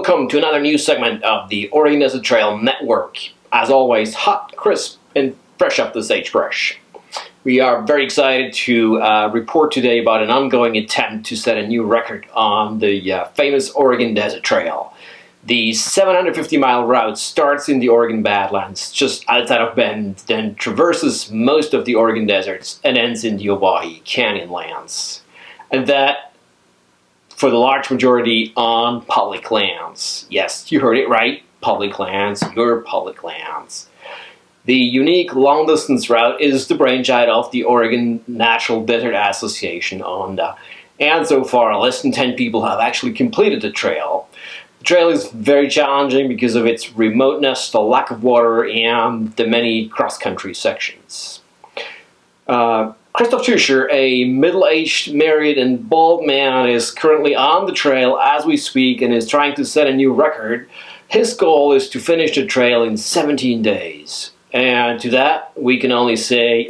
welcome to another new segment of the Oregon Desert Trail Network. As always, hot, crisp, and fresh up the sagebrush. We are very excited to report today about an ongoing attempt to set a new record on the famous Oregon Desert Trail. The 750-mile route starts in the Oregon Badlands, just outside of Bend, then traverses most of the Oregon deserts and ends in the Owyhee Canyonlands. And that, for the large majority, on public lands. Yes, you heard it right, public lands, your public lands. The unique long-distance route is the brainchild of the Oregon Natural Desert Association, ONDA, and so far less than 10 people have actually completed the trail. The trail is very challenging because of its remoteness, the lack of water, and the many cross-country sections. Christof Teuscher, a middle-aged, married, and bald man, is currently on the trail as we speak and is trying to set a new record. His goal is to finish the trail in 17 days. And to that, we can only say,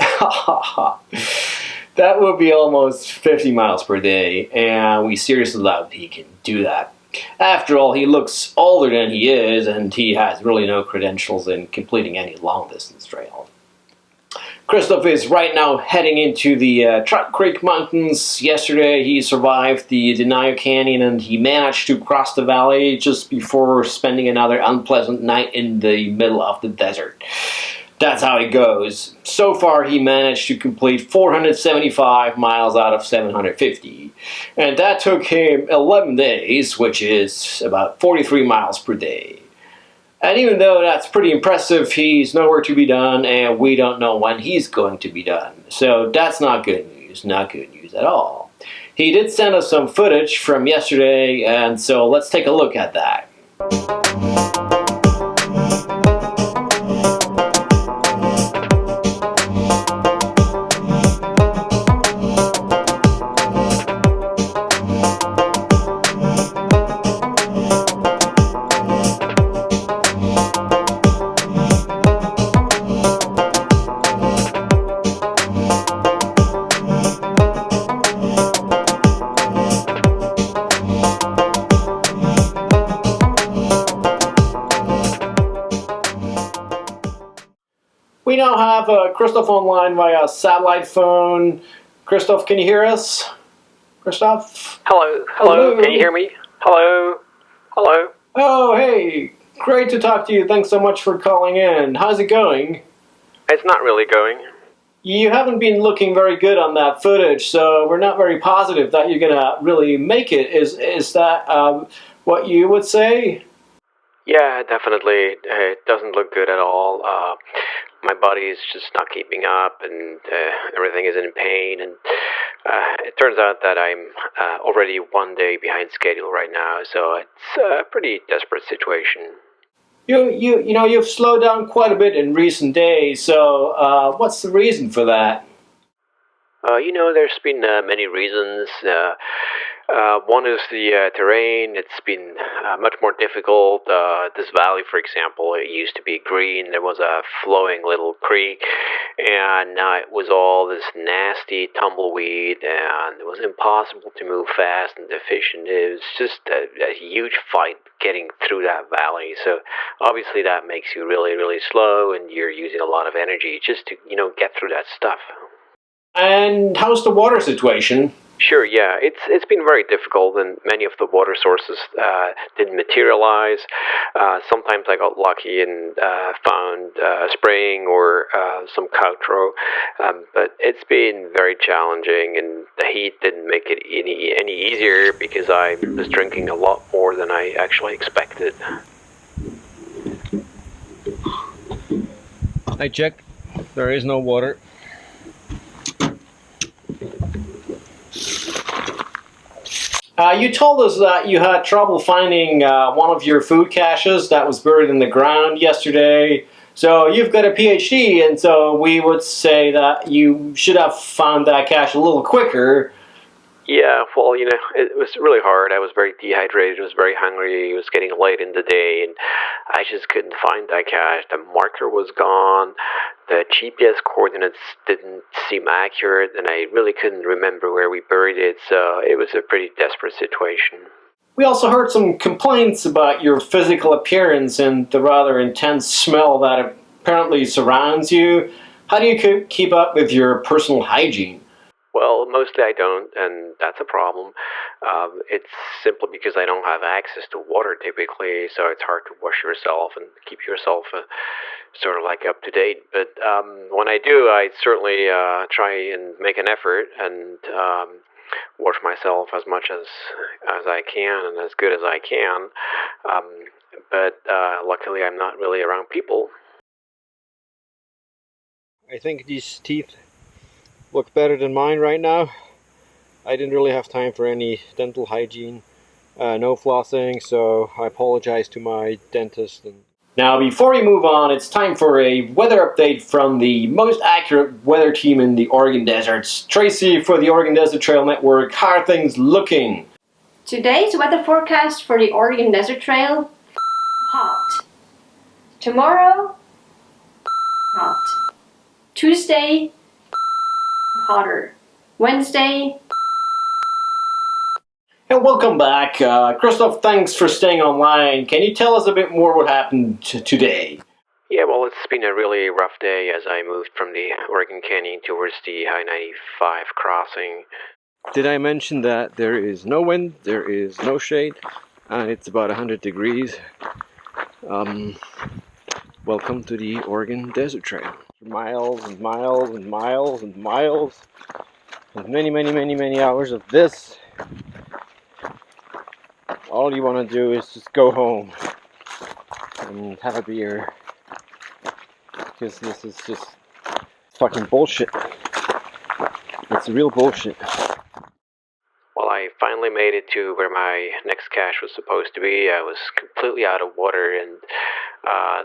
that would be almost 50 miles per day, and we seriously doubt he can do that. After all, he looks older than he is, and he has really no credentials in completing any long-distance trail. Christof is right now heading into the Trout Creek Mountains. Yesterday he survived the Denio Canyon and he managed to cross the valley just before spending another unpleasant night in the middle of the desert. That's how it goes. So far he managed to complete 475 miles out of 750. And that took him 11 days, which is about 43 miles per day. And even though that's pretty impressive, he's nowhere to be done, and we don't know when he's going to be done. So that's not good news at all. He did send us some footage from yesterday, and so let's take a look at that. We now have Christof online via satellite phone. Christof, can you hear us? Christof? Hello, can you hear me? Hello. Oh, hey, great to talk to you. Thanks so much for calling in. How's it going? It's not really going. You haven't been looking very good on that footage, so we're not very positive that you're gonna really make it. Is that what you would say? Yeah, definitely. It doesn't look good at all. My body's just not keeping up, and everything is in pain. And it turns out that I'm already 1 day behind schedule right now, so it's a pretty desperate situation. You've slowed down quite a bit in recent days. So what's the reason for that? There's been many reasons. One is the terrain. It's been much more difficult. This valley, for example, it used to be green. There was a flowing little creek, and now it was all this nasty tumbleweed, and it was impossible to move fast and efficient. It was just a huge fight getting through that valley. So obviously that makes you really, really slow, and you're using a lot of energy just to, get through that stuff. And how's the water situation? Sure, yeah. It's been very difficult, and many of the water sources didn't materialize. Sometimes I got lucky and found a spring or some cow trough, but it's been very challenging, and the heat didn't make it any easier because I was drinking a lot more than I actually expected. I checked. There is no water. You told us that you had trouble finding one of your food caches that was buried in the ground yesterday. So you've got a PhD, and so we would say that you should have found that cache a little quicker. Yeah, well, it was really hard. I was very dehydrated, I was very hungry, it was getting late in the day, and I just couldn't find that cache. The marker was gone, the GPS coordinates didn't seem accurate, and I really couldn't remember where we buried it, so it was a pretty desperate situation. We also heard some complaints about your physical appearance and the rather intense smell that apparently surrounds you. How do you keep up with your personal hygiene? Well, mostly I don't, and that's a problem. It's simply because I don't have access to water typically, so it's hard to wash yourself and keep yourself sort of like up to date. But when I do, I certainly try and make an effort and wash myself as much as I can and as good as I can. But luckily, I'm not really around people. I think these teeth look better than mine right now. I didn't really have time for any dental hygiene, no flossing, so I apologize to my dentist. Now, before we move on, it's time for a weather update from the most accurate weather team in the Oregon deserts. Tracy for the Oregon Desert Trail Network, how are things looking? Today's weather forecast for the Oregon Desert Trail, hot. Tomorrow, hot. Tuesday, hotter. Wednesday. And welcome back. Christof, thanks for staying online. Can you tell us a bit more what happened today? Yeah, well, it's been a really rough day as I moved from the Oregon Canyon towards the I-95 crossing. Did I mention that there is no wind, there is no shade, and it's about 100 degrees? Welcome to the Oregon Desert Trail. Miles and miles and miles and miles, and many hours of this. All you want to do is just go home and have a beer, because this is just fucking bullshit. It's real bullshit. Well, I finally made it to where my next cache was supposed to be. I was completely out of water, and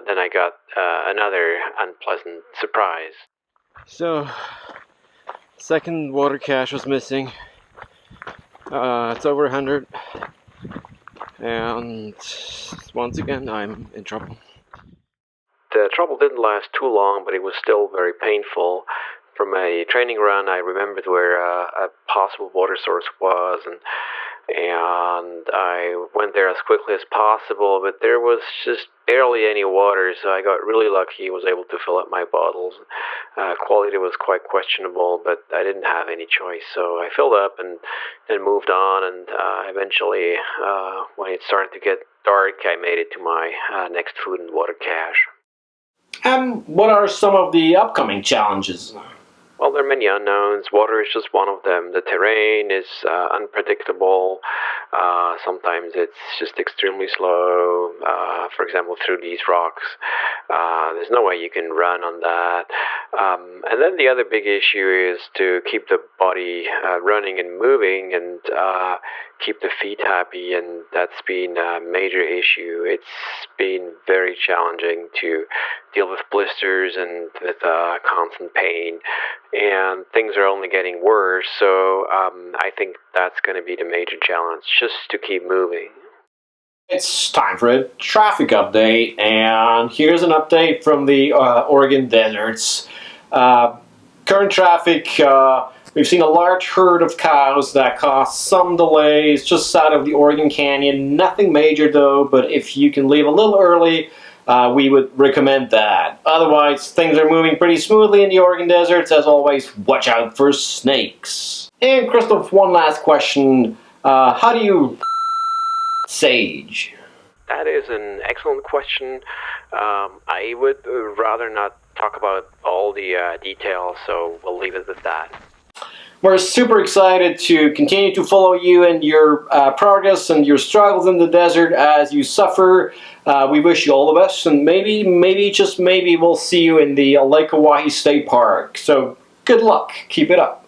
then I got another unpleasant surprise. So, second water cache was missing. It's over 100. And once again, I'm in trouble. The trouble didn't last too long, but it was still very painful. From a training run, I remembered where a possible water source was, and I went there as quickly as possible, but there was just barely any water, so I got really lucky, was able to fill up my bottles. Quality was quite questionable, but I didn't have any choice, so I filled up and then moved on, and eventually, when it started to get dark, I made it to my next food and water cache. And what are some of the upcoming challenges? Well, there are many unknowns. Water is just one of them. The terrain is unpredictable. Sometimes it's just extremely slow. For example, through these rocks, there's no way you can run on that. And then the other big issue is to keep the body running and moving, and keep the feet happy, and that's been a major issue. It's been very challenging to deal with blisters and with constant pain, and things are only getting worse, so I think that's going to be the major challenge, just to keep moving. It's time for a traffic update, and here's an update from the Oregon deserts. Current traffic, we've seen a large herd of cows that caused some delays just south of the Oregon Canyon. Nothing major though, but if you can leave a little early, we would recommend that. Otherwise, things are moving pretty smoothly in the Oregon deserts. As always, watch out for snakes. And Christof, one last question. How do you sage? That is an excellent question. I would rather not talk about all the details, so we'll leave it at that. We're super excited to continue to follow you and your progress and your struggles in the desert as you suffer. We wish you all the best, and maybe, just maybe, we'll see you in the Lake Oahe State Park. So good luck. Keep it up.